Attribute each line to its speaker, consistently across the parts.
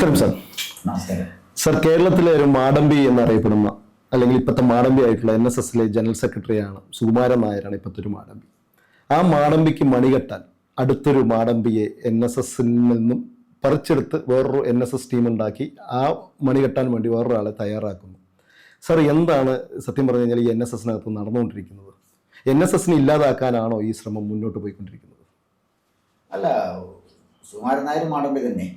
Speaker 1: നമസ്കാരം സാർ.
Speaker 2: നമസ്കാരം
Speaker 1: സാർ, കേരളത്തിലെ ഒരു മാടമ്പി എന്നറിയപ്പെടുന്ന അല്ലെങ്കിൽ ഇപ്പോഴത്തെ മാടമ്പി ആയിട്ടുള്ള NSSലെ ജനറൽ സെക്രട്ടറിയാണ് സുകുമാരൻ നായരാണ് ഇപ്പോഴത്തെ ഒരു മാടമ്പി. ആ മാടമ്പിക്ക് മണികെട്ടാൻ അടുത്തൊരു മാടമ്പിയെ NSSൽ നിന്നും പറിച്ചെടുത്ത് വേറൊരു NSS ടീം ഉണ്ടാക്കി ആ മണികെട്ടാൻ വേണ്ടി വേറൊരാളെ തയ്യാറാക്കുന്നു. സാർ, എന്താണ് സത്യം പറഞ്ഞു കഴിഞ്ഞാൽ ഈ NSSനകത്ത് നടന്നുകൊണ്ടിരിക്കുന്നത്? NSSനെ ഇല്ലാതാക്കാനാണോ ഈ ശ്രമം മുന്നോട്ട് പോയിക്കൊണ്ടിരിക്കുന്നത്?
Speaker 2: അല്ല, സുകുമാരൻ നായർ മാടമ്പി തന്നെ.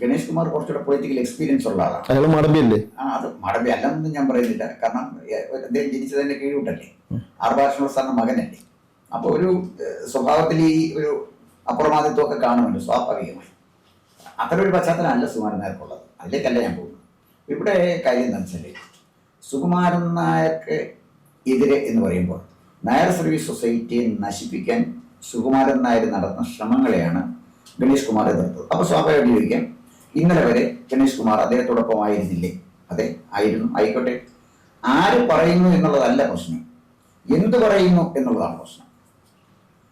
Speaker 2: ഗണേഷ് കുമാർ കുറച്ചുകൂടെ പൊളിറ്റിക്കൽ എക്സ്പീരിയൻസ് ഉള്ള ആളാണ്.
Speaker 1: അയാൾ മാടമ്പി അല്ലേ?
Speaker 2: അത് മാടമ്പി അല്ലെന്നൊന്നും ഞാൻ പറയുന്നില്ല. കാരണം അദ്ദേഹം ജനിച്ചതിന്റെ കീഴുണ്ടല്ലേ, ആർഭാഷണ സാറിന്റെ മകനല്ലേ. അപ്പോൾ ഒരു സ്വഭാവത്തിൽ ഈ ഒരു അപ്രമാദിത്വമൊക്കെ കാണുമല്ലോ സ്വാഭാവികമായി. അത്തരൊരു പശ്ചാത്തലമല്ല സുകുമാരൻ നായർക്കുള്ളത്. അതിലേക്കല്ല ഞാൻ പോകുന്നത്. ഇവിടെ കാര്യം എന്താ വെച്ചാൽ, സുകുമാരൻ നായർക്ക് എതിരെ എന്ന് പറയുമ്പോൾ നായർ സർവീസ് സൊസൈറ്റിയെ നശിപ്പിക്കാൻ സുകുമാരൻ നായർ നടത്തുന്ന ശ്രമങ്ങളെയാണ് ഗണേഷ് കുമാർ എതിർത്തത്. അപ്പോൾ സ്വാഭാവികം ചോദിക്കാം, ഇന്നലെ വരെ ഗണേഷ് കുമാർ അദ്ദേഹത്തോടൊപ്പം ആയിരുന്നില്ലേ? അതെ, ആയിരുന്നു. ആയിക്കോട്ടെ. ആര് പറയുന്നു എന്നുള്ളതല്ല പ്രശ്നം, എന്ത് പറയുന്നു എന്നുള്ളതാണ് പ്രശ്നം.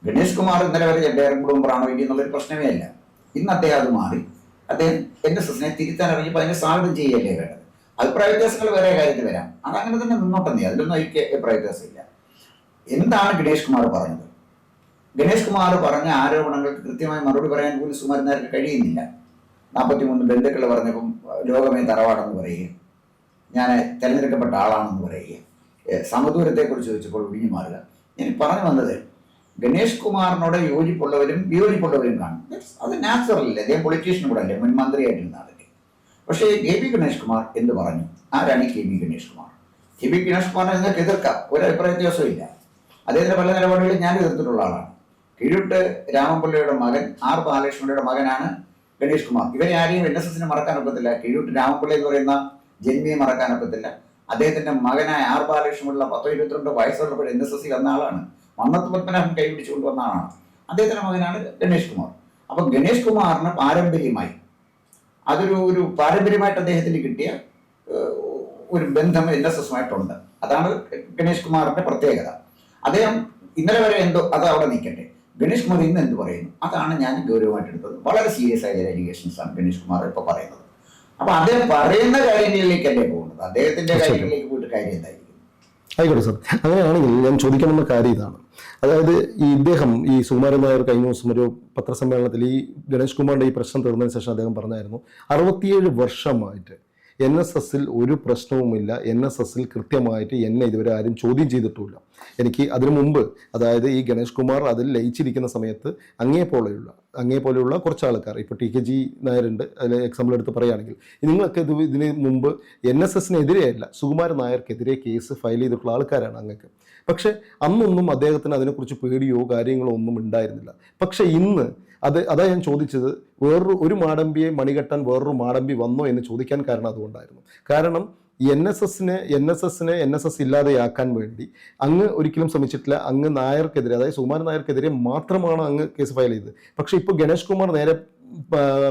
Speaker 2: ഗണേഷ് കുമാർ ഇന്നലെ വരെ ജഡ്ഡേറും കുടുംബറാണോ ഇനി എന്നുള്ളൊരു പ്രശ്നമേ അല്ല. ഇന്ന് അദ്ദേഹം അത് മാറി. അദ്ദേഹം NSSനെ തിരുത്താൻ ഇറങ്ങിയപ്പോൾ അതിനെ സ്വാഗതം ചെയ്യല്ലേ വേണ്ടത്. അഭിപ്രായ വ്യത്യാസങ്ങൾ വേറെ കാര്യത്തിൽ വരാം, അതങ്ങനെ തന്നെ മുന്നോട്ടെന്നേ, അതിലൊന്നും എനിക്ക് അഭിപ്രായ വ്യത്യാസമില്ല. എന്താണ് ഗണേഷ് കുമാർ പറഞ്ഞത്? ഗണേഷ് കുമാർ പറഞ്ഞ ആരോപണങ്ങൾക്ക് കൃത്യമായി മറുപടി പറയാൻ പോലും സുകുമാരൻ നായർക്ക് കഴിയുന്നില്ല. 43 ബന്ധുക്കൾ പറഞ്ഞപ്പം ലോകമേ തറവാടെന്ന് പറയുക, ഞാൻ തിരഞ്ഞെടുക്കപ്പെട്ട ആളാണെന്ന് പറയുക, സമദൂരത്തെക്കുറിച്ച് ചോദിച്ചപ്പോൾ ഒഴിഞ്ഞു മാറുക. ഞാൻ പറഞ്ഞു വന്നത്, ഗണേഷ് കുമാറിനോട് യോജിപ്പുള്ളവരും വിയോജിപ്പുള്ളവരും കാണും. അത് നാച്ചുറലല്ലേ, അദ്ദേഹം പൊളിറ്റീഷ്യൻ കൂടെ അല്ലേ, മുൻ മന്ത്രിയായിട്ടിരുന്നാളല്ലേ. പക്ഷേ KB ഗണേഷ് കുമാർ എന്ത് പറഞ്ഞു? ആരാണ് KB ഗണേഷ് കുമാർ? KB ഗണേഷ് കുമാറിനെ നിങ്ങൾക്ക് എതിർക്കാം, ഒരു അഭിപ്രായ വ്യത്യാസവും ഇല്ല. അദ്ദേഹത്തിന്റെ പല നിലപാടുകളിൽ ഞാൻ എതിർത്തിട്ടുള്ള ആളാണ്. കീഴൂട്ട് രാമപിള്ളയുടെ മകൻ R ബാലകൃഷ്ണന്റെ മകനാണ് ഗണേഷ് കുമാർ. ഇവരെ ആരെയും NSSനെ മറക്കാനൊക്കത്തില്ല. കീഴൂട്ട് രാമപിള്ള എന്ന് പറയുന്ന ജന്മിയെ മറക്കാനൊക്കത്തില്ല. അദ്ദേഹത്തിന്റെ മകനായ R ബാലകൃഷ്ണനുള്ള 10-22 വയസ്സുള്ളപ്പോൾ NSSൽ വന്ന ആളാണ്. മന്നത്ത് പത്മനാഭൻ കൈപിടിച്ചുകൊണ്ട് വന്ന ആളാണ്. അദ്ദേഹത്തിന്റെ മകനാണ് ഗണേഷ് കുമാർ. അപ്പൊ ഗണേഷ് കുമാറിന് പാരമ്പര്യമായി ഒരു പാരമ്പര്യമായിട്ട് അദ്ദേഹത്തിന് കിട്ടിയ ഒരു ബന്ധം NSSുമായിട്ടുണ്ട്. അതാണ് ഗണേഷ് കുമാറിന്റെ പ്രത്യേകത. അദ്ദേഹം ഇന്നലെ വരെ എന്തോ അത് അവിടെ നിൽക്കട്ടെ, ഗണേഷ് കുമാർ ഇന്ന് എന്ത് പറയുന്നു അതാണ് ഞാൻ ഗൗരവമായിട്ട് എടുത്തത്. വളരെ സീരിയസ് ആയ അലിഗേഷൻസ് ആണ് ഗണേഷ് കുമാർ ഇപ്പൊ പറയുന്നത്. അപ്പൊ അദ്ദേഹം പറയുന്ന കാര്യങ്ങളിലേക്കല്ലേ പോകുന്നത്, അദ്ദേഹത്തിന്റെ കാര്യങ്ങളിലേക്ക് പോയിട്ട് കാര്യം എന്തായിരിക്കും?
Speaker 1: ആയിക്കോട്ടെ സാർ, അങ്ങനെയാണെങ്കിൽ ഞാൻ ചോദിക്കാമെന്ന കാര്യം ഇതാണ്. അതായത് ഇദ്ദേഹം ഈ സുകുമാരൻ നായർ കഴിഞ്ഞ ദിവസം ഒരു പത്രസമ്മേളനത്തിൽ ഈ ഗണേഷ് കുമാറിന്റെ ഈ പ്രശ്നം തീർന്നതിന് ശേഷം അദ്ദേഹം പറഞ്ഞായിരുന്നു, 67 വർഷമായിട്ട് NSSൽ ഒരു പ്രശ്നവുമില്ല, NSSൽ കൃത്യമായിട്ട് എന്നെ ഇതുവരെ ആരും ചോദ്യം ചെയ്തിട്ടുമില്ല. എനിക്ക് അതിനു മുമ്പ്, അതായത് ഈ ഗണേഷ് കുമാർ അതിൽ ലയിച്ചിരിക്കുന്ന സമയത്ത് അങ്ങേപോലെയുള്ള കുറച്ച് ആൾക്കാർ, ഇപ്പോൾ TKG നായരുണ്ട്, അതിൽ എക്സാമ്പിൾ എടുത്ത് പറയുകയാണെങ്കിൽ, നിങ്ങളൊക്കെ ഇതിന് മുമ്പ് NSSനെതിരെയല്ല സുകുമാരൻ നായർക്കെതിരെ കേസ് ഫയൽ ചെയ്തിട്ടുള്ള ആൾക്കാരാണ് അങ്ങക്ക്. പക്ഷെ അന്നൊന്നും അദ്ദേഹത്തിന് അതിനെക്കുറിച്ച് പേടിയോ കാര്യങ്ങളോ ഒന്നും ഉണ്ടായിരുന്നില്ല. പക്ഷെ ഇന്ന് അതാ ഞാൻ ചോദിച്ചത്, ഒരു മാടമ്പിയെ മണികെട്ടാൻ വേറൊരു മാടമ്പി വന്നോ എന്ന് ചോദിക്കാൻ കാരണം അതുകൊണ്ടായിരുന്നു. കാരണം NSSനെ NSS ഇല്ലാതെയാക്കാൻ വേണ്ടി അങ്ങ് ഒരിക്കലും ശ്രമിച്ചിട്ടില്ല. അങ്ങ് നായർക്കെതിരെ, അതായത് സുകുമാരൻ നായർക്കെതിരെ മാത്രമാണ് അങ്ങ് കേസ് ഫയൽ ചെയ്തത്. പക്ഷെ ഇപ്പോൾ ഗണേഷ് കുമാർ നേരെ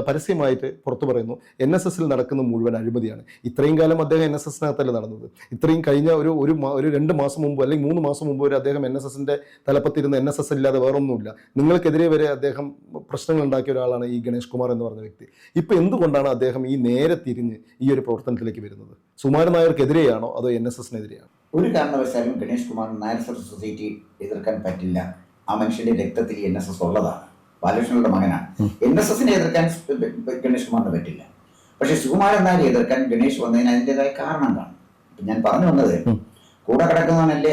Speaker 1: പരസ്യമായിട്ട് പുറത്തു പറയുന്നു NSSൽ നടക്കുന്ന മുഴുവൻ അഴിമതിയാണ്. ഇത്രയും കാലം അദ്ദേഹം NSSനകത്തല്ല നടന്നത്. ഇത്രയും കഴിഞ്ഞ ഒരു 2 മാസം മുമ്പ് അല്ലെങ്കിൽ 3 മാസം മുമ്പ് വരെ അദ്ദേഹം NSSന്റെ തലപ്പത്തിരുന്ന് NSS ഇല്ലാതെ വേറൊന്നുമില്ല. നിങ്ങൾക്കെതിരെ വരെ അദ്ദേഹം പ്രശ്നങ്ങൾ ഉണ്ടാക്കിയ ഒരാളാണ് ഈ ഗണേഷ് കുമാർ എന്ന് പറഞ്ഞ വ്യക്തി. ഇപ്പൊ എന്തുകൊണ്ടാണ് അദ്ദേഹം ഈ നേരെ തിരിഞ്ഞ് ഈ ഒരു പ്രവർത്തനത്തിലേക്ക് വരുന്നത്? സുകുമാരൻ നായർക്കെതിരെയാണോ അതോ NSSനെതിരെയാണോ?
Speaker 2: ഒരു കാരണവശാലും ഗണേഷ് കുമാറിന് നായർ സർവീസ് സൊസൈറ്റി എതിർക്കാൻ പറ്റില്ല. ആ മനുഷ്യന്റെ രക്തത്തിൽ NSS ഉള്ളതാണ്. ബാലകൃഷ്ണന്റെ മകനാണ്. NSSനെ എതിർക്കാൻ ഗണേഷ് കുമാറിന് പറ്റില്ല. പക്ഷെ സുകുമാരൻ നായരെ എതിർക്കാൻ ഗണേഷ് വന്നതിന് അതിൻ്റെതായ കാരണം കാണും. ഞാൻ പറഞ്ഞു വന്നത്, കൂടെ കിടക്കുന്നവനല്ലേ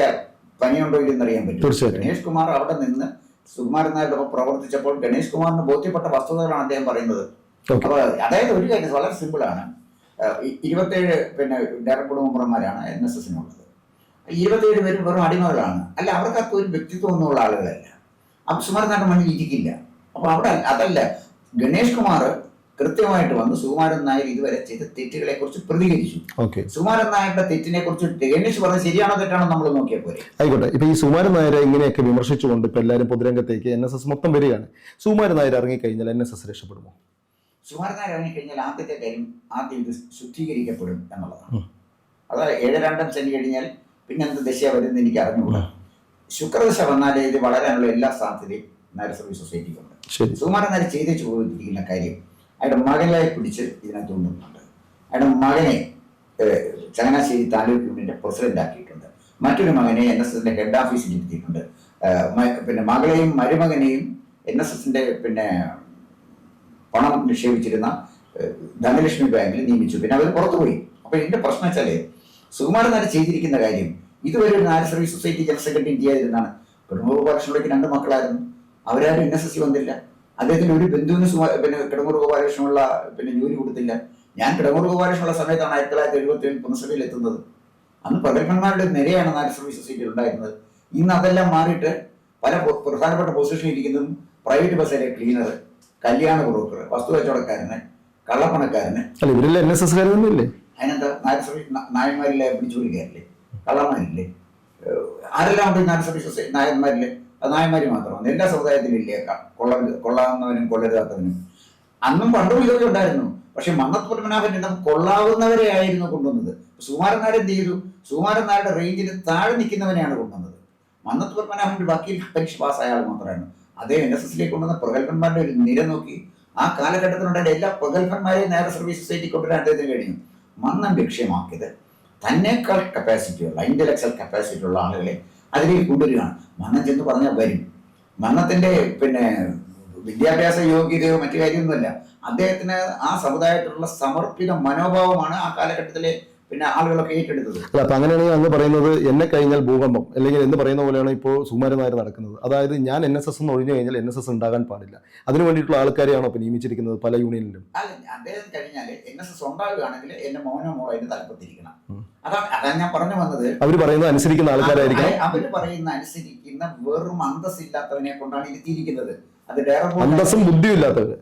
Speaker 2: പനിയുണ്ടോ ഇല്ലെന്ന് അറിയാൻ പറ്റും. ഗണേഷ് കുമാർ അവിടെ നിന്ന് സുകുമാരൻ നായരുടെ ഒപ്പം പ്രവർത്തിച്ചപ്പോൾ ഗണേഷ് കുമാറിന് ബോധ്യപ്പെട്ട വസ്തുതകളാണ് അദ്ദേഹം പറയുന്നത്. അപ്പൊ അതായത് ഒരു കാര്യം വളരെ സിമ്പിളാണ്. 27 ഡയറക്ടർ മെമ്പർമാരാണ് NSSനുള്ളത്. 27 പേരും വെറും അടിമകളാണ്. അല്ല, അവർക്കൊക്കെ ഒരു വ്യക്തിത്വം ഒന്നുമുള്ള ആളുകളല്ല. അപ്പൊ സുകുമാരൻ നായരുടെ മണ്ണിൽ ഇരിക്കില്ല. അപ്പൊ അവിടെ അതല്ല, ഗണേഷ് കുമാർ കൃത്യമായിട്ട് വന്ന് സുകുമാരൻ നായർ ഇതുവരെ ചെയ്ത തെറ്റുകളെ കുറിച്ച് പ്രതികരിച്ചു. സുകുമാരൻ നായരുടെ തെറ്റിനെ കുറിച്ച് ഗണേഷ് പറഞ്ഞത് ശരിയാണോ തെറ്റാണോ നമ്മൾ നോക്കിയാൽ പോലെ.
Speaker 1: ആയിക്കോട്ടെ. ഇപ്പൊ ഈ സുകുമാരൻ നായരെ ഇങ്ങനെയൊക്കെ വിമർശിച്ചുകൊണ്ട് ഇപ്പൊ എല്ലാവരും പൊതുരംഗത്തേക്ക് NSS മൊത്തം വരികയാണ്. സുകുമാരൻ നായർ ഇറങ്ങിക്കഴിഞ്ഞാൽ NSS രക്ഷപ്പെടുമോ?
Speaker 2: സുകുമാരൻ നായർ ഇറങ്ങിക്കഴിഞ്ഞാൽ ആദ്യത്തെ കാര്യം, ആദ്യം ഇത് ശുദ്ധീകരിക്കപ്പെടും എന്നുള്ളതാണ്. അതായത് 7-2 ശനി കഴിഞ്ഞാൽ പിന്നെ എന്ത് ദശ വരുന്നത് എനിക്ക് അറിഞ്ഞുകൂടാ. ശുക്രദശ വന്നാലേ ഇത് വളരാനുള്ള എല്ലാ സാധ്യതയും നായർ സർവീസ് സൊസൈറ്റിക്കുണ്ട്. സുകുമാരൻ നായർ ചെയ്തേച്ചു പോയിരിക്കുന്ന കാര്യം, അയാളുടെ മകനെ പിടിച്ച് ഇതിനകത്ത് കൊണ്ടുവന്നുണ്ട്. അയാളുടെ മകനെ ചങ്ങനാശ്ശേരി താലൂക്ക് യൂണിയന്റെ പ്രസിഡന്റ് ആക്കിയിട്ടുണ്ട്. മറ്റൊരു മകനെ NSSന്റെ ഹെഡ് ഓഫീസിൽ ഇരുത്തിയിട്ടുണ്ട്. പിന്നെ മകളെയും മരുമകനെയും NSSന്റെ പിന്നെ പണം നിക്ഷേപിച്ചിരുന്ന ധനലക്ഷ്മി ബാങ്കിൽ നിയമിച്ചു. പിന്നെ അവർ പുറത്തുപോയി. അപ്പൊ ഇതിന്റെ പ്രശ്നം വെച്ചാല് സുകുമാരൻ നായർ ചെയ്തിരിക്കുന്ന കാര്യം ഇതുവരെ ഒരു Nair service society general secretary ചെയ്യാതിരുന്നാണ്. കിടങ്ങൂർ ഗോപാലകൃഷ്ണയ്ക്ക് 2 മക്കളായിരുന്നു. അവരാരും NSS വന്നില്ല. അദ്ദേഹത്തിന് ഒരു ബന്ധുവിന് പിന്നെ കിടങ്ങൂർ ഗോപാലകൃഷ്ണനുള്ള പിന്നെ ജോലി കൊടുത്തില്ല. ഞാൻ കിടങ്ങൂർ ഗോപാലകൃഷ്ണനുള്ള സമയത്താണ് 1977 പുനഃസഭയിൽ എത്തുന്നത്. അന്ന് പ്രഗത്ഭന്മാരുടെ നിരയാണ് നായർ സർവീസ് സൊസൈറ്റിയിൽ ഉണ്ടായിരുന്നത്. ഇന്ന് അതെല്ലാം മാറിയിട്ട് പല പ്രധാനപ്പെട്ട പൊസിഷനിൽ ഇരിക്കുന്നതും പ്രൈവറ്റ് ബസ്സിലെ ക്ലീനർ, കല്യാണ ബ്രോക്കർ, വസ്തു കച്ചവടക്കാരന്, കള്ളപ്പണക്കാരന്. അതിനെന്താ നായർ സർവീസ് നായന്മാരിലെ പിടിച്ചുപറിക്കാരില്ലേ, കള്ളന്മാരില്ലേ, ആരെല്ലാം ഉണ്ട് നായർ സർവീസ് സൊസൈറ്റി നായന്മാരിലെ? അത് നായന്മാര് മാത്രമാണ്. എല്ലാ സമുദായത്തിലും ഇല്ലേ കൊള്ളാവുന്നവനും കൊള്ളരുതാത്തവനും. അന്നും പണ്ടും ഇതൊക്കെ ഉണ്ടായിരുന്നു. പക്ഷെ മന്നത്ത് പത്മനാഭൻ കൊള്ളാവുന്നവരെ ആയിരുന്നു കൊണ്ടുവന്നത്. സുകുമാരൻ നായർ എന്ത് ചെയ്തു? സുകുമാരൻ നായരുടെ റേഞ്ചിന് താഴെ നിൽക്കുന്നവനെയാണ് കൊണ്ടുവന്നത്. മന്നത്ത് പത്മനാഭന്റെ വക്കീൽ പരീക്ഷ പാസ്സായ ആൾ മാത്രമായിരുന്നു. അതേ NSSലേക്ക് കൊണ്ടുവന്ന പ്രഗത്ഭന്മാരുടെ ഒരു നിര നോക്കി ആ കാലഘട്ടത്തിലുണ്ടായ എല്ലാ പ്രഗത്ഭന്മാരെയും നായർ സർവീസ് സൊസൈറ്റി കൊണ്ടുവരാൻ അദ്ദേഹത്തിന് കഴിഞ്ഞു. മന്നം ലക്ഷ്യമാക്കിയത് തന്നേക്കാൾ കപ്പാസിറ്റിയുള്ള ഇന്റലക്ച്വൽ കപ്പാസിറ്റി ഉള്ള ആളുകളെ അതിലേക്ക് കൊണ്ടുവരികയാണ്. മന്നം ചെന്ന് പറഞ്ഞാൽ വരും. മന്നത്തിന്റെ പിന്നെ വിദ്യാഭ്യാസ യോഗ്യതയോ മറ്റു കാര്യമൊന്നുമല്ല. അദ്ദേഹത്തിന് ആ സമുദായത്തിലുള്ള സമർപ്പിത മനോഭാവമാണ് ആ കാലഘട്ടത്തിലെ പിന്നെ ആളുകളൊക്കെ ഏറ്റെടുത്തത്.
Speaker 1: അല്ല, അപ്പൊ അങ്ങനെയാണെങ്കിൽ അങ്ങ് പറയുന്നത് എന്നെ കഴിഞ്ഞാൽ ഭൂകമ്പം അല്ലെങ്കിൽ എന്ന് പറയുന്ന പോലെയാണ് ഇപ്പോൾ സുകുമാരൻ നായർ നടക്കുന്നത്. അതായത് ഞാൻ NSS എന്ന് ഒഴിഞ്ഞു കഴിഞ്ഞാൽ NSS ഉണ്ടാകാൻ പാടില്ല. അതിനു വേണ്ടിയിട്ടുള്ള ആൾക്കാരെയാണോ ഇപ്പൊ നിയമിച്ചിരിക്കുന്നത് പല യൂണിയനിലും?
Speaker 2: അല്ല, അദ്ദേഹം കഴിഞ്ഞാൽ NSS ഉണ്ടാവുകയാണെങ്കിൽ എന്റെ മോനോ അതിന് തലപ്പത്തിരിക്കണം. അതാണ് ഞാൻ പറഞ്ഞു വന്നത്.
Speaker 1: അവര് പറയുന്നത് അനുസരിക്കുന്ന ആൾക്കാരായിരിക്കണം.
Speaker 2: അവര് പറയുന്ന അനുസരിക്കുന്ന വെറും അന്തസ്സില്ലാത്തവനെ കൊണ്ടാണ് ഇരുത്തിയിരിക്കുന്നത്. അത്
Speaker 1: അന്തസ്സും ബുദ്ധിയും ഇല്ലാത്തവര്.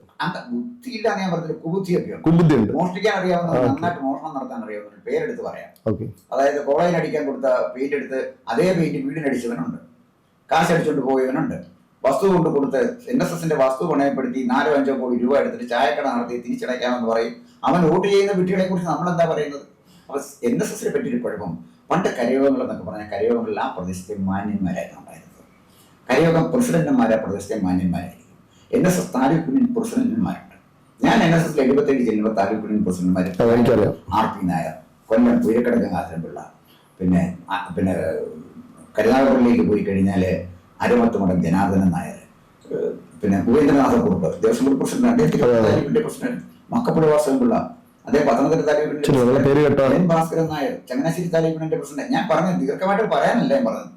Speaker 2: ബുദ്ധിയില്ല ഞാൻ പറഞ്ഞില്ല, കുബുദ്ധിയൊക്കെ
Speaker 1: കുബുദ്ധിയുണ്ട്.
Speaker 2: മോഷ്ടിക്കാൻ അറിയാവുന്ന, നന്നായിട്ട് മോഷണം നടത്താൻ അറിയാവുന്ന, പേരെടുത്ത് പറയാം. അതായത് കോളേജിന് അടിക്കാൻ കൊടുത്ത പെയിന്റ് എടുത്ത് അതേ പെയിന്റ് വീടിനടിച്ചവനുണ്ട്, കാശടിച്ചുകൊണ്ട് പോയവനുണ്ട്, വസ്തു കൊണ്ട് കൊടുത്ത് NSSന്റെ വസ്തു പണയപ്പെടുത്തി 4-5 കോടി രൂപ എടുത്തിട്ട് ചായക്കട നടത്തി തിരിച്ചടയ്ക്കാമെന്ന് പറയും. അവൻ വോട്ട് ചെയ്യുന്ന വീട്ടുകളെ കുറിച്ച് നമ്മളെന്താ പറയുന്നത്? അപ്പൊ NSSനെ പറ്റിയൊരു കുഴപ്പം, പണ്ട് കരയോഗങ്ങൾ എന്നൊക്കെ പറഞ്ഞാൽ കരയോഗങ്ങളിൽ ആ പ്രദേശത്തെ മാന്യന്മാരായിരുന്നു ഉണ്ടായിരുന്നത്. കരയോഗം പ്രസിഡന്റുമാരെ പ്രദേശത്തെ മാന്യന്മാരായിരിക്കും. NSS താലൂക്ക് യൂണിയൻ പ്രസിഡന്റുമാരുണ്ട്. ഞാൻ NSS 77 ജില്ലയിലുള്ള താലൂക്ക് യൂണിയൻ പ്രസിഡന്റുമാർ RP നായർ, കൊല്ലം പൂരക്കട ഗംഗാധരൻപിള്ള, പിന്നെ കരുനാഗപ്പള്ളിയിലേക്ക് പോയി കഴിഞ്ഞാൽ അരമത്തുമടം ജനാർദ്ദനൻ നായർ, പിന്നെ ഉപേന്ദ്രനാഥ കുറുപ്പ് ദേവസ്വം ബോർഡ് പ്രസിഡന്റ്, അദ്ദേഹത്തിന്റെ താലൂക്കിന്റെ പ്രസിഡന്റ് മക്കപ്പുഴ വാസവൻപിള്ള, അദ്ദേഹം പത്തനംതിട്ട താലൂക്കിന്റെ ഭാസ്കരൻ നായർ, ചങ്ങനാശ്ശേരി താലൂക്കിന്റെ പ്രസിഡന്റ്. ഞാൻ പറഞ്ഞത് ദീർഘമായിട്ട് പറയാനല്ല ഞാൻ പറഞ്ഞത്.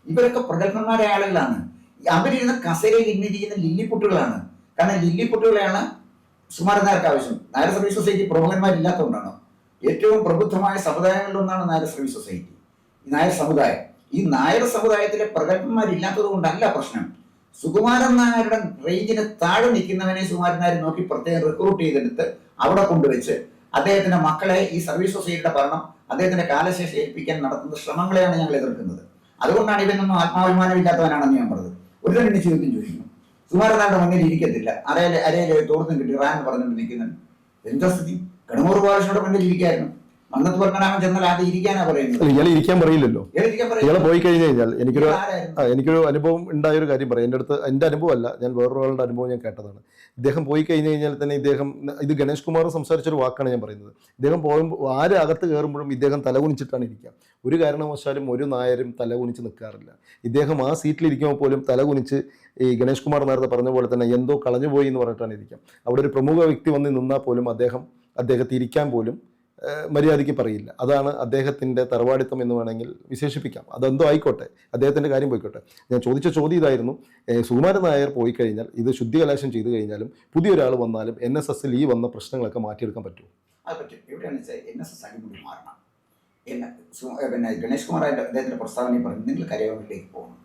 Speaker 2: ഇവരൊക്കെ പ്രഗത്ഭന്മാരായ ആളുകളാണ്. അവരിരുന്ന കസേരയിൽ ഇന്നിരിക്കുന്ന ലില്ലിപ്പുട്ടുകളാണ്. കാരണം ലില്ലിപ്പുട്ടുകളെയാണ് സുകുമാരൻ നായർക്ക് ആവശ്യം. നായർ സർവീസ് സൊസൈറ്റി പ്രമുഖന്മാരില്ലാത്തതുകൊണ്ടാണ്. ഏറ്റവും പ്രബുദ്ധമായ സമുദായങ്ങളിലൊന്നാണ് നായർ സർവീസ് സൊസൈറ്റി, ഈ നായർ സമുദായം. ഈ നായർ സമുദായത്തിലെ പ്രഗത്ഭന്മാരില്ലാത്തത് കൊണ്ടല്ല പ്രശ്നം. സുകുമാരൻ നായരുടെ റേഞ്ചിന് താഴെ നിൽക്കുന്നവനെ സുകുമാരൻ നായർ നോക്കി പ്രത്യേകം റിക്രൂട്ട് ചെയ്തെടുത്ത് അവിടെ കൊണ്ടുവച്ച് അദ്ദേഹത്തിന്റെ മക്കളെ ഈ സർവീസ് സൊസൈറ്റിയുടെ ഭരണം അദ്ദേഹത്തിന്റെ കാലശേഷം ഏൽപ്പിക്കാൻ നടത്തുന്ന ശ്രമങ്ങളെയാണ് ഞങ്ങൾ എതിർക്കുന്നത്. അതുകൊണ്ടാണ് ഇവനൊന്നും ആത്മാഭിമാനമില്ലാത്തവനാണെന്ന് ഞാൻ പറഞ്ഞത്. ഒരു തന്നെ ചോദ്യം ചോദിക്കുന്നു, സുകുമാരൻ നായരുടെ മുന്നിൽ ഇരിക്കത്തില്ല, അരയിലെ തോർത്തും കിട്ടി റാൻ പറഞ്ഞുകൊണ്ട് നിൽക്കുന്നത്. എന്താ സ്ഥിതി? കിടങ്ങൂർ ബാലകൃഷ്ണയുടെ മുന്നിൽ ഇരിക്കായിരുന്നു. മന്നത്ത് പത്മനാഭൻ ചെന്നാൽ അത് ഇരിക്കാനാ പറയുന്നത്.
Speaker 1: ഇയാൾ ഇരിക്കാൻ പറയില്ലല്ലോ. ഇയാളെ പോയി കഴിഞ്ഞു കഴിഞ്ഞാൽ എനിക്കൊരു അനുഭവം ഉണ്ടായൊരു കാര്യം പറയാം. എൻ്റെ അനുഭവമല്ല, ഞാൻ വേറൊരാളുടെ അനുഭവം ഞാൻ കേട്ടതാണ്. ഇദ്ദേഹം പോയി കഴിഞ്ഞു കഴിഞ്ഞാൽ തന്നെ ഇത് ഗണേഷ് കുമാർ സംസാരിച്ചൊരു വാക്കാണ് ഞാൻ പറയുന്നത്. ഇദ്ദേഹം പോകുമ്പോൾ ആര് അകത്ത് കയറുമ്പോഴും ഇദ്ദേഹം തലകുനിച്ചിട്ടാണ് ഇരിക്കുക. ഒരു കാരണവശാലും ഒരു നായരും തലകുനിച്ച് നിൽക്കാറില്ല. ഇദ്ദേഹം ആ സീറ്റിലിരിക്കുമ്പോൾ പോലും തലകുനിച്ച് ഈ ഗണേഷ് കുമാർ നേരത്തെ പറഞ്ഞ പോലെ തന്നെ എന്തോ കളഞ്ഞുപോയി എന്ന് പറഞ്ഞിട്ടാണ് ഇരിക്കുക. അവിടെ ഒരു പ്രമുഖ വ്യക്തി വന്ന് നിന്നാൽ പോലും അദ്ദേഹത്തെ ഇരിക്കാൻ പോലും മര്യാദയ്ക്ക് പറയില്ല. അതാണ് അദ്ദേഹത്തിൻ്റെ തറവാടിത്തം എന്ന് വേണമെങ്കിൽ വിശേഷിപ്പിക്കാം. അതെന്തോ ആയിക്കോട്ടെ, അദ്ദേഹത്തിൻ്റെ കാര്യം പോയിക്കോട്ടെ. ഞാൻ ചോദിച്ച ചോദ്യം ഇതായിരുന്നു, സുകുമാരൻ നായർ പോയി കഴിഞ്ഞാൽ, ഇത് ശുദ്ധികലാശം ചെയ്തു കഴിഞ്ഞാലും പുതിയൊരാൾ വന്നാലും NSSൽ ഈ വന്ന പ്രശ്നങ്ങളൊക്കെ മാറ്റിയെടുക്കാൻ പറ്റുമോ?
Speaker 2: അത് പറ്റും. എവിടെയാണെന്ന് വെച്ചാൽ NSS അടിമുടി മാറണം. പിന്നെ ഗണേഷ് കുമാർ അദ്ദേഹത്തിന്റെ പ്രസ്താവനയിൽ പറഞ്ഞു, നിങ്ങൾ കരയോഗങ്ങളിലേക്ക് പോകണം,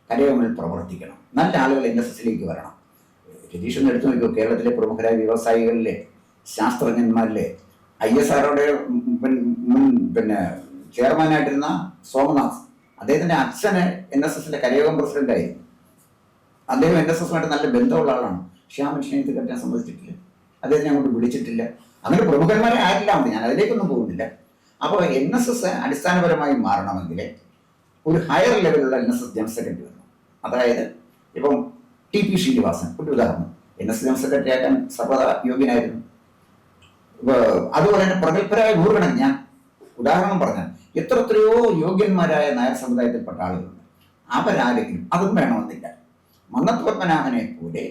Speaker 2: കരയോഗങ്ങളിൽ പ്രവർത്തിക്കണം, നല്ല ആളുകൾ NSSലേക്ക് വരണം. രതീഷ് ഒന്ന് എടുത്തു നോക്കിയോ, കേരളത്തിലെ പ്രമുഖരായ വ്യവസായികളിലെ ശാസ്ത്രജ്ഞന്മാരിലെ ISROയുടെ മുൻ പിന്നെ ചെയർമാനായിട്ടിരുന്ന സോമനാഥ്, അദ്ദേഹത്തിന്റെ അച്ഛന് NSSന്റെ കരയോഗം പ്രസിഡന്റായിരുന്നു. അദ്ദേഹം NSSുമായിട്ട് നല്ല ബന്ധമുള്ള ആളാണ്. പക്ഷെ ആ മനുഷ്യനെ ഇത് കെട്ടാൻ സമ്മതിച്ചിട്ടില്ല, അദ്ദേഹത്തിനെ അങ്ങോട്ട് വിളിച്ചിട്ടില്ല. അങ്ങനെ പ്രമുഖന്മാരെ ആരില്ല ഉണ്ട്, ഞാൻ അതിലേക്കൊന്നും പോകുന്നില്ല. അപ്പോൾ NSS അടിസ്ഥാനപരമായി മാറണമെങ്കിൽ ഒരു ഹയർ ലെവലുള്ള NSS ജനറൽ സെക്രട്ടറി വരണം. അതായത് ഇപ്പം TP ശ്രീനിവാസൻ ഒരു ഉദാഹരണം, NS ജനറൽ സെക്രട്ടറി ആക്കാൻ സർവ്വതാ യോഗ്യനായിരുന്നു. അതുപോലെ തന്നെ പ്രഗത്ഭരായ നൂറുകണക്കിന്, ഞാൻ ഉദാഹരണം പറഞ്ഞാൽ എത്രയോ യോഗ്യന്മാരായ നായർ സമുദായത്തിൽപ്പെട്ട ആളുകളുണ്ട്. അവരാരെങ്കിലും അതും വേണമെന്നില്ല. മന്നത്ത് പത്മനാഭനെ പോലെ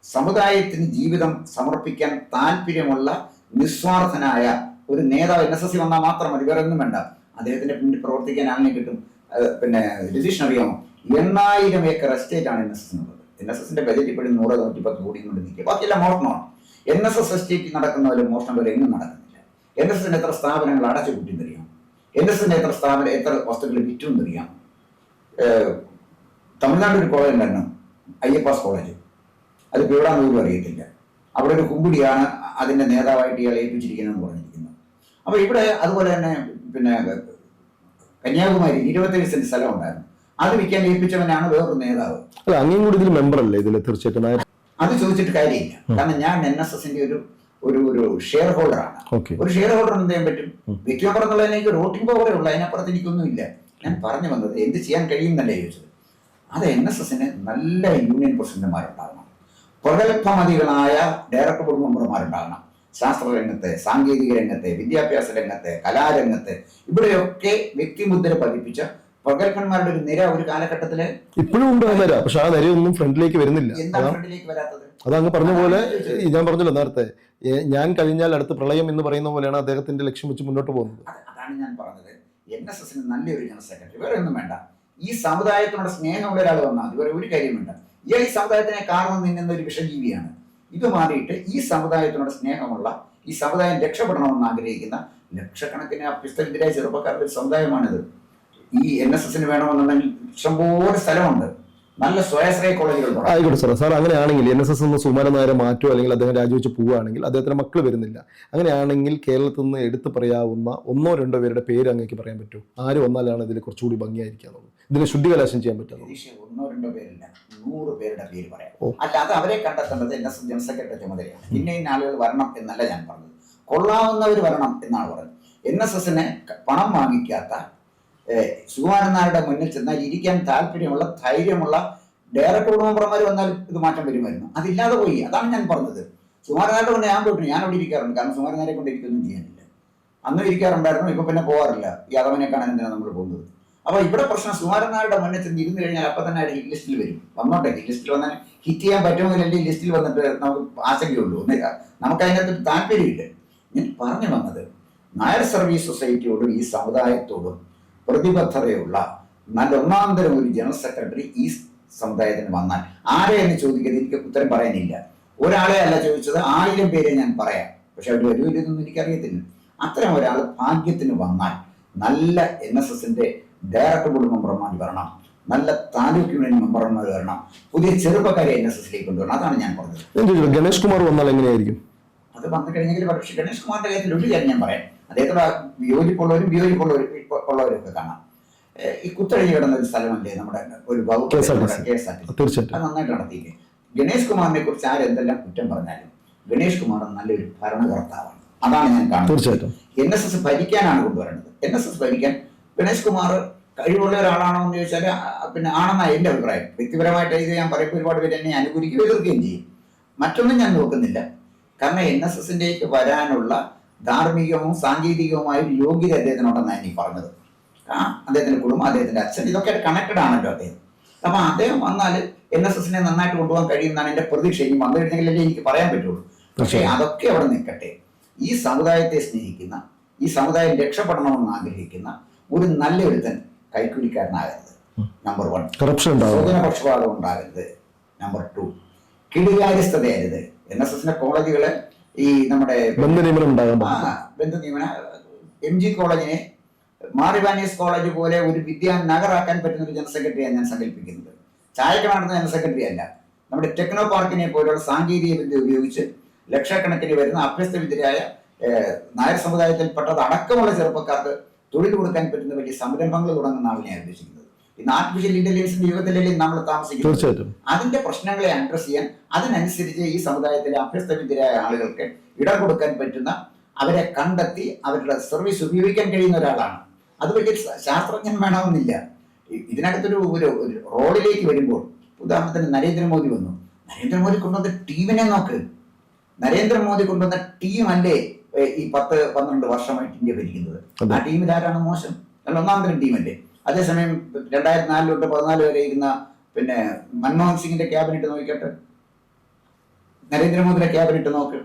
Speaker 2: സമുദായത്തിന് ജീവിതം സമർപ്പിക്കാൻ താല്പര്യമുള്ള നിസ്വാർത്ഥനായ ഒരു നേതാവ് NSS വന്നാൽ മാത്രം മതി, വേറെ ഒന്നും വേണ്ട. അദ്ദേഹത്തിന്റെ പിന്നിൽ പ്രവർത്തിക്കാൻ ആളിനെ കിട്ടും. പിന്നെ രതീഷിന് അറിയാമോ, 8000 ഏക്കർ എസ്റ്റേറ്റ് ആണ് NSSനുള്ളത്. NSSന്റെ ബജറ്റ് ഇപ്പോഴും 100-110 കോടി കൊണ്ട് നിൽക്കുക. ബാക്കിയെല്ലാം മോഷണമാണ്. NSS എസ്റ്റേറ്റിൽ നടക്കുന്ന പോലെ മോഷണം വരെ എങ്ങും നടക്കുന്നില്ല. NSSന്റെ എത്ര സ്ഥാപനങ്ങൾ അടച്ചു കൂട്ടിയെന്നറിയാം. NSSന്റെ എത്ര വസ്തുക്കൾ വിറ്റുമെന്നറിയാം. തമിഴ്നാട് ഒരു കോളേജ് ഉണ്ടായിരുന്നു, അയ്യപ്പാസ് കോളേജ്. അത് എവിടാന്ന് അറിയത്തില്ല. അവിടെ ഒരു കുമ്പിടിയാണ് അതിന്റെ നേതാവായിട്ട് ഇയാൾ ഏൽപ്പിച്ചിരിക്കുന്നതെന്ന് പറഞ്ഞിരിക്കുന്നത്. അപ്പൊ ഇവിടെ അതുപോലെ തന്നെ പിന്നെ കന്യാകുമാരി 27 സെന്റ് സ്ഥലം ഉണ്ടായിരുന്നു, അത് വിൽക്കാൻ ഏൽപ്പിച്ചവനാണ് വേറൊരു നേതാവ്.
Speaker 1: അങ്ങനെയും കൂടി ഇതിൽ മെമ്പർ അല്ലേ ഇതിൽ? തീർച്ചയായിട്ടും
Speaker 2: അത് ചോദിച്ചിട്ട് കാര്യമില്ല. കാരണം ഞാൻ NSSന്റെ ഒരു ഷെയർ ഹോൾഡറാണ്. ഒരു ഷെയർ ഹോൾഡർ എന്ത് ചെയ്യാൻ പറ്റും? വ്യക്തിപരം എന്നുള്ളതിന് എനിക്ക് വോട്ടിംഗ് പവറേ ഉള്ളൂ, അതിനപ്പുറത്ത് എനിക്കൊന്നുമില്ല. ഞാൻ പറഞ്ഞു വന്നത് എന്ത് ചെയ്യാൻ കഴിയുന്നല്ലേ ചോദിച്ചത്. അത് NSSന് നല്ല യൂണിയൻ പ്രസിഡന്റുമാരുണ്ടാകണം, പ്രഗത്ഭമതികളായ ഡയറക്ടർ ബോർഡ് മെമ്പർമാരുണ്ടാകണം. ശാസ്ത്രരംഗത്ത്, സാങ്കേതിക രംഗത്ത്, വിദ്യാഭ്യാസ രംഗത്ത്, കലാരംഗത്ത്, ഇവിടെയൊക്കെ വ്യക്തിമുദ്ര പതിപ്പിച്ച പ്രഗത്ഭന്മാരുടെ ഒരു നിര ഒരു കാലഘട്ടത്തില്
Speaker 1: ഇപ്പോഴും ഉണ്ട്. പക്ഷെ ആ നിരയൊന്നും ഫ്രണ്ടിലേക്ക് വരുന്നില്ല.
Speaker 2: എന്താണ് ഫ്രണ്ടിലേക്ക് വരാത്തത്?
Speaker 1: അതങ്ങ് പറഞ്ഞ പോലെ ഞാൻ പറഞ്ഞല്ലോ നേരത്തെ, ഞാൻ കഴിഞ്ഞാൽ അടുത്ത് പ്രളയം എന്ന് പറയുന്ന പോലെയാണ് അദ്ദേഹത്തിന്റെ ലക്ഷ്യം വെച്ച് മുന്നോട്ട് പോകുന്നത്.
Speaker 2: അതാണ് ഞാൻ പറഞ്ഞത്. NSSന് നല്ലൊരു ജനറൽ സെക്രട്ടറി, വേറെ ഒന്നും വേണ്ട. ഈ സമുദായത്തിനോട് സ്നേഹമുള്ള ഒരാൾ വന്നാൽ മതി, വേറെ ഒരു കാര്യം വേണ്ട. ഇയാൾ ഈ സമുദായത്തിനെ കാരണം നിന്നുന്ന ഒരു വിഷജീവിയാണ്. ഇത് മാറിയിട്ട് ഈ സമുദായത്തിനോട് സ്നേഹമുള്ള, ഈ സമുദായം രക്ഷപ്പെടണമെന്ന് ആഗ്രഹിക്കുന്ന ലക്ഷക്കണക്കിന് അഭ്യസ്തവിദ്യരായ ചെറുപ്പക്കാരുടെ ഒരു സമുദായമാണിത്. ഈ NSSന് വേണമെന്നുണ്ടെങ്കിൽ ഇഷ്ടംപോലെ സ്ഥലമുണ്ട്, നല്ല സ്വാശ്രയ കോളേജുകൾ.
Speaker 1: ആയിക്കോട്ടെ സാർ, അങ്ങനെയാണെങ്കിൽ NSS നിന്ന് സുകുമാരൻ നായരെ മാറ്റുമോ അല്ലെങ്കിൽ അദ്ദേഹം രാജിവെച്ച് പോവുകയാണെങ്കിൽ, അദ്ദേഹത്തിന് മക്കൾ വരുന്നില്ല, അങ്ങനെയാണെങ്കിൽ കേരളത്തിൽ നിന്ന് എടുത്തു പറയാവുന്ന 1-2 പേരുടെ പേര് അങ്ങേക്ക് പറയാൻ പറ്റുമോ? ആര് വന്നാലാണ് ഇതിൽ കുറച്ചുകൂടി ഭംഗിയായിരിക്കാന്നുള്ളത്, ഇതിനെ ശുദ്ധികലാശം ചെയ്യാൻ പറ്റുന്നത്?
Speaker 2: 1-2 പേരില്ല, 100 പേരുടെ പേര് പറയാം. അല്ലാതെ അവരെ കണ്ടെത്തേണ്ടത് NSS ജനറൽ സെക്രട്ടറി ചുമതലയാണ്. ഇന്ന ആളുകൾ വരണം എന്നല്ല ഞാൻ പറഞ്ഞത്, കൊള്ളാവുന്നവർ വരണം എന്നാണ് പറഞ്ഞത്. NSSന് പണം വാങ്ങിക്കാത്ത, സുകുമാരൻ നായരുടെ മുന്നിൽ ചെന്നാൽ ഇരിക്കാൻ താല്പര്യമുള്ള, ധൈര്യമുള്ള ഡയറക്ടർ മെമ്പർമാർ വന്നാൽ ഇത് മാറ്റം വരുമായിരുന്നു. അതില്ലാതെ പോയി. അതാണ് ഞാൻ പറഞ്ഞത്. സുകുമാരൻ നായരുടെ കൊണ്ട് ഞാൻ പോയിട്ട് ഞാൻ അവിടെ ഇരിക്കാറുണ്ട്. കാരണം സുകുമാരൻ നായരെ കൊണ്ട് എനിക്കൊന്നും ചെയ്യാനില്ല. അന്നും ഇരിക്കാറുണ്ടായിരുന്നു, ഇപ്പൊ പിന്നെ പോകാറില്ല. യാദവനെ കാണാൻ എന്തിനാണ് നമ്മൾ പോകുന്നത്? അപ്പൊ ഇവിടെ പ്രശ്നം, സുകുമാരൻ നായരുടെ മുന്നിൽ ചെന്ന് ഇരുന്ന് കഴിഞ്ഞാൽ അപ്പൊ തന്നെ ഹിറ്റ് ലിസ്റ്റിൽ വരും. വന്നോട്ടെ, ഹിറ്റ് ലിസ്റ്റിൽ വന്നാൽ ഹിറ്റ് ചെയ്യാൻ പറ്റുമെങ്കിലല്ലേ ലിസ്റ്റിൽ വന്നിട്ട് നമുക്ക് ആശങ്കയുള്ളൂ. നമുക്ക് അതിനകത്ത് താല്പര്യമില്ല. ഞാൻ പറഞ്ഞു വന്നത്, നായർ സർവീസ് സൊസൈറ്റിയോടും ഈ സമുദായത്തോടും പ്രതിബദ്ധതയുള്ള നല്ല ഒന്നാന്തരം ഒരു ജനറൽ സെക്രട്ടറി ഈ സമുദായത്തിന് വന്നാൽ ആരെ എന്ന് ചോദിക്കരുത്, എനിക്ക് ഉത്തരം പറയാനില്ല. ഒരാളെ അല്ല ചോദിച്ചത്, 1000 പേരെ ഞാൻ പറയാം. പക്ഷെ അവർ വരുമില്ലെന്നൊന്നും എനിക്കറിയത്തില്ല. അത്തരം ഒരാൾ ഭാഗ്യത്തിന് വന്നാൽ നല്ല NSSന്റെ ഡയറക്ടർ ബോർഡ് മെമ്പർമാർ വരണം, നല്ല താലൂക്ക് യൂണിയൻ മെമ്പർമാർ വരണം, പുതിയ ചെറുപ്പക്കാരെ NSSലേക്ക് കൊണ്ടുവരണം. അതാണ് ഞാൻ പറഞ്ഞത്.
Speaker 1: ഗണേഷ് കുമാർ വന്നാൽ എങ്ങനെയായിരിക്കും?
Speaker 2: അത് വന്നു കഴിഞ്ഞെങ്കിൽ, പക്ഷേ ഗണേഷ് കുമാറിന്റെ കാര്യത്തിൽ ഒരു കാര്യം ഞാൻ പറയാം. അദ്ദേഹത്തോട് വിയോജിപ്പുള്ളവരും ഒക്കെ കാണാം. ഈ കുത്തഴി കിടന്ന ഒരു സ്ഥലമല്ലേ നമ്മുടെ ഒരു വകുപ്പ്, അത് നന്നായിട്ട് നടത്തിയില്ലേ. ഗണേഷ് കുമാറിനെ കുറിച്ച് ആരെന്തെല്ലാം കുറ്റം പറഞ്ഞാലും ഗണേഷ് കുമാർ നല്ലൊരു ഭരണകർത്താവാണ്. അതാണ് ഞാൻ കാണുന്നത്. NSS ഭരിക്കാനാണ് കൊണ്ടുവരേണ്ടത്. NSS ഭരിക്കാൻ ഗണേഷ് കുമാർ കഴിവുള്ള ഒരാളാണോ എന്ന് ചോദിച്ചാൽ പിന്നെ ആണെന്നാണ് എൻ്റെ അഭിപ്രായം. വ്യക്തിപരമായിട്ട് ഇത് ഞാൻ പറയുമ്പോൾ ഒരുപാട് പേര് എന്നെ അനുകൂലിക്കുകയും എതിർക്കുകയും ചെയ്യും. മറ്റൊന്നും ഞാൻ നോക്കുന്നില്ല. കാരണം NSSലേക്ക് വരാനുള്ള ധാർമ്മികവും സാങ്കേതികവുമായ ഒരു യോഗ്യത അദ്ദേഹത്തിനുണ്ടെന്നാണ് എനിക്ക് പറഞ്ഞത്. അദ്ദേഹത്തിന്റെ കുടുംബം, അദ്ദേഹത്തിന്റെ അച്ഛൻ, ഇതൊക്കെ കണക്റ്റഡ് ആണല്ലോ അദ്ദേഹം. അപ്പൊ അദ്ദേഹം വന്നാൽ NSSനെ നന്നായിട്ട് കൊണ്ടുപോകാൻ കഴിയുമെന്നാണ് എൻ്റെ പ്രതീക്ഷ. ഇനി വന്നു കഴിഞ്ഞെങ്കിലല്ലേ എനിക്ക് പറയാൻ പറ്റുള്ളൂ. പക്ഷേ അതൊക്കെ അവിടെ നിൽക്കട്ടെ. ഈ സമുദായത്തെ സ്നേഹിക്കുന്ന, ഈ സമുദായം രക്ഷപ്പെടണമെന്ന് ആഗ്രഹിക്കുന്ന ഒരു നല്ല ഒരുത്തൻ കൈക്കൂലിക്കാരനാകരുത്. നമ്പർ 1. സ്വജനപക്ഷപാതം ഉണ്ടാകരുത്. നമ്പർ 2. കിടുകാര്യസ്ഥതയരുത്. NSSന്റെ കോളേജുകള് ഈ നമ്മുടെ ബന്ധുനിയമന MG കോളേജിനെ മാറിവാനിയസ് കോളേജ് പോലെ ഒരു വിദ്യാനഗറാക്കാൻ പറ്റുന്ന ഒരു ജനറൽ സെക്രട്ടറിയാണ് ഞാൻ സങ്കല്പിക്കുന്നത്. ചായക്ക് നടന്ന ജനറൽ സെക്രട്ടറി അല്ല. നമ്മുടെ ടെക്നോ പാർക്കിനെ പോലുള്ള സാങ്കേതിക വിദ്യ ഉപയോഗിച്ച് ലക്ഷക്കണക്കിന് വരുന്ന അഭ്യസ്തവിദ്യരായ നായർ സമുദായത്തിൽപ്പെട്ടത് അടക്കമുള്ള ചെറുപ്പക്കാർക്ക് തൊഴിൽ കൊടുക്കാൻ പറ്റുന്ന വലിയ സംരംഭങ്ങൾ തുടങ്ങുന്നതാണ് ഞാൻ ഉദ്ദേശിക്കുന്നത്. ഇന്ന് ആർട്ടിഫിഷ്യൽ ഇന്റലിജൻസിന്റെ യുഗത്തിലല്ലേ നമ്മൾ താമസിക്കുന്നത്. അതിന്റെ പ്രശ്നങ്ങളെ അഡ്രസ് ചെയ്യാൻ, അതിനനുസരിച്ച് ഈ സമുദായത്തിലെ അഭ്യസ്തവിദ്യരായ ആളുകൾക്ക് ഇടം കൊടുക്കാൻ പറ്റുന്ന, അവരെ കണ്ടെത്തി അവരുടെ സർവീസ് ഉപയോഗിക്കാൻ കഴിയുന്ന ഒരാളാണ്. അത് വലിയ ശാസ്ത്രജ്ഞൻ വേണമെന്നില്ല. ഇതിനകത്തൊരു റോളിലേക്ക് വരുമ്പോൾ, ഉദാഹരണത്തിന് നരേന്ദ്രമോദി വന്നു. നരേന്ദ്രമോദി കൊണ്ടുവന്ന ടീമിനെ നോക്ക്. നരേന്ദ്രമോദി കൊണ്ടുവന്ന ടീമല്ലേ ഈ 10-12 വർഷമായിട്ട് ഇന്ത്യ ഭരിക്കുന്നത്. ആ ടീമിൽ ആരാണ് മോശം? അല്ല, ഒന്നാം തരം ടീമല്ലേ. അതേസമയം 2004 തൊട്ട് 14 വരെ ഇരുന്ന പിന്നെ മൻമോഹൻ സിംഗിന്റെ ക്യാബിനറ്റ് നോക്കിക്കട്ടെ, നരേന്ദ്രമോദിയുടെ ക്യാബിനറ്റ് നോക്ക്.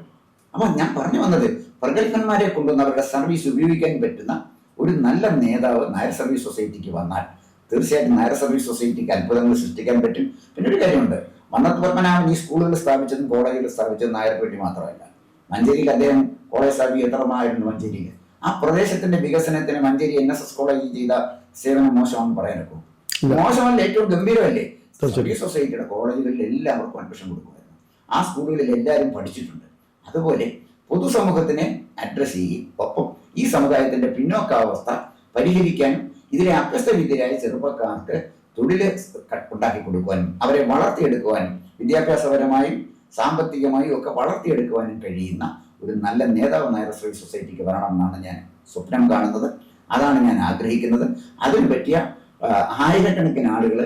Speaker 2: അപ്പൊ ഞാൻ പറഞ്ഞു വന്നത്, പ്രഗത്ഭന്മാരെ കൊണ്ടുവന്ന് അവരുടെ സർവീസ് ഉപയോഗിക്കാൻ പറ്റുന്ന ഒരു നല്ല നേതാവ് നായർ സർവീസ് സൊസൈറ്റിക്ക് വന്നാൽ തീർച്ചയായിട്ടും നായർ സർവീസ് സൊസൈറ്റിക്ക് അത്ഭുതങ്ങൾ സൃഷ്ടിക്കാൻ പറ്റും. പിന്നെ ഒരു കാര്യമുണ്ട്, മന്നത്ത് പത്മനാഭൻ ഈ സ്കൂളുകൾ സ്ഥാപിച്ചതും കോളേജുകൾ സ്ഥാപിച്ചതും നായർപേട്ടി മാത്രമല്ല. മഞ്ചേരിയിൽ അദ്ദേഹം കോളേജ് സ്ഥാപിക്കുക എത്രമായിരുന്നു മഞ്ചേരിയിൽ. ആ പ്രദേശത്തിന്റെ വികസനത്തിന് മഞ്ചേരി NSS കോളേജിൽ ചെയ്ത സേവനം മോശമാണെന്ന് പറയാനൊക്കെ മോശമല്ല, ഏറ്റവും ഗംഭീരമല്ലേ. സർവീസ് സൊസൈറ്റിയുടെ കോളേജുകളിൽ എല്ലാവർക്കും അഡ്മിഷൻ കൊടുക്കുമായിരുന്നു. ആ സ്കൂളുകളിൽ എല്ലാവരും പഠിച്ചിട്ടുണ്ട്. അതുപോലെ പൊതുസമൂഹത്തിനെ അഡ്രസ് ചെയ്യും, ഒപ്പം ഈ സമുദായത്തിന്റെ പിന്നോക്കാവസ്ഥ പരിഹരിക്കാനും ഇതിലെ അഭ്യസ്തവിദ്യരായ ചെറുപ്പക്കാർക്ക് തൊഴിൽ ഉണ്ടാക്കി കൊടുക്കുവാനും അവരെ വളർത്തിയെടുക്കുവാനും വിദ്യാഭ്യാസപരമായും സാമ്പത്തികമായും ഒക്കെ വളർത്തിയെടുക്കുവാനും കഴിയുന്ന ഒരു നല്ല നേതാവ് നായർ സർവീസ് സൊസൈറ്റിക്ക് വരണമെന്നാണ് ഞാൻ സ്വപ്നം കാണുന്നത്. അതാണ് ഞാൻ ആഗ്രഹിക്കുന്നത്. അതിന് പറ്റിയ ആയിരക്കണക്കിന് ആളുകൾ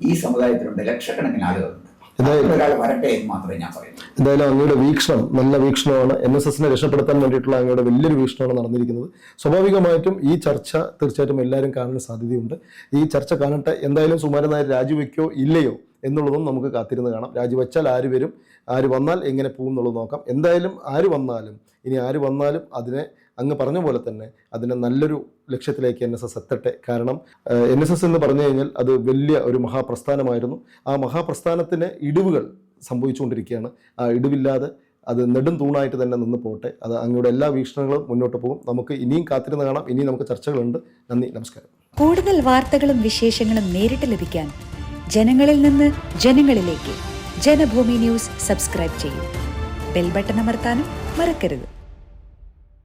Speaker 2: ഈ സമുദായത്തിലുണ്ട്, ലക്ഷക്കണക്കിന് ആളുകളുണ്ട്. ഒരാൾ വരട്ടെ എന്ന് മാത്രമേ ഞാൻ പറയുന്നു.
Speaker 1: എന്തായാലും അങ്ങയുടെ വീക്ഷണം നല്ല വീക്ഷണമാണ്. NSSനെ രക്ഷപ്പെടുത്താൻ വേണ്ടിയിട്ടുള്ള അങ്ങയുടെ വലിയൊരു വീക്ഷണമാണ് നടന്നിരിക്കുന്നത്. സ്വാഭാവികമായിട്ടും ഈ ചർച്ച തീർച്ചയായിട്ടും എല്ലാവരും കാണാൻ സാധ്യതയുണ്ട്. ഈ ചർച്ച കാണട്ടെ. എന്തായാലും സുകുമാരൻ നായർ രാജിവെക്കോ ഇല്ലയോ എന്നുള്ളതും നമുക്ക് കാത്തിരുന്ന് കാണാം. രാജിവെച്ചാൽ ആര് വരും, ആര് വന്നാൽ എങ്ങനെ പോകും എന്നുള്ളത് നോക്കാം. എന്തായാലും ആര് വന്നാലും അതിനെ അങ്ങ് പറഞ്ഞ പോലെ തന്നെ അതിനെ നല്ലൊരു ലക്ഷ്യത്തിലേക്ക് NSS എത്തട്ടെ. കാരണം NSS എന്ന് പറഞ്ഞു കഴിഞ്ഞാൽ അത് വലിയ ഒരു മഹാപ്രസ്ഥാനമായിരുന്നു. ആ മഹാപ്രസ്ഥാനത്തിന് ഇടിവുകൾ സംഭവിച്ചുകൊണ്ടിരിക്കുകയാണ്. ആ ഇടിവില്ലാതെ അത് നെടും തൂണായിട്ട് തന്നെ നിന്ന് പോട്ടെ. അത് അങ്ങയുടെ എല്ലാ വീക്ഷണങ്ങളും മുന്നോട്ട് പോകും. നമുക്ക് ഇനിയും കാത്തിരുന്ന് കാണാം. ഇനിയും നമുക്ക് ചർച്ചകളുണ്ട്. നന്ദി, നമസ്കാരം.
Speaker 3: കൂടുതൽ വാർത്തകളും വിശേഷങ്ങളും നേരിട്ട് ലഭിക്കാൻ ജനങ്ങളിൽ നിന്ന് ജനങ്ങളിലേക്ക് ജനഭൂമി ന്യൂസ് സബ്സ്ക്രൈബ് ചെയ്യൂ. ബെൽ ബട്ടൺ അമർത്താനും മറക്കരുത്.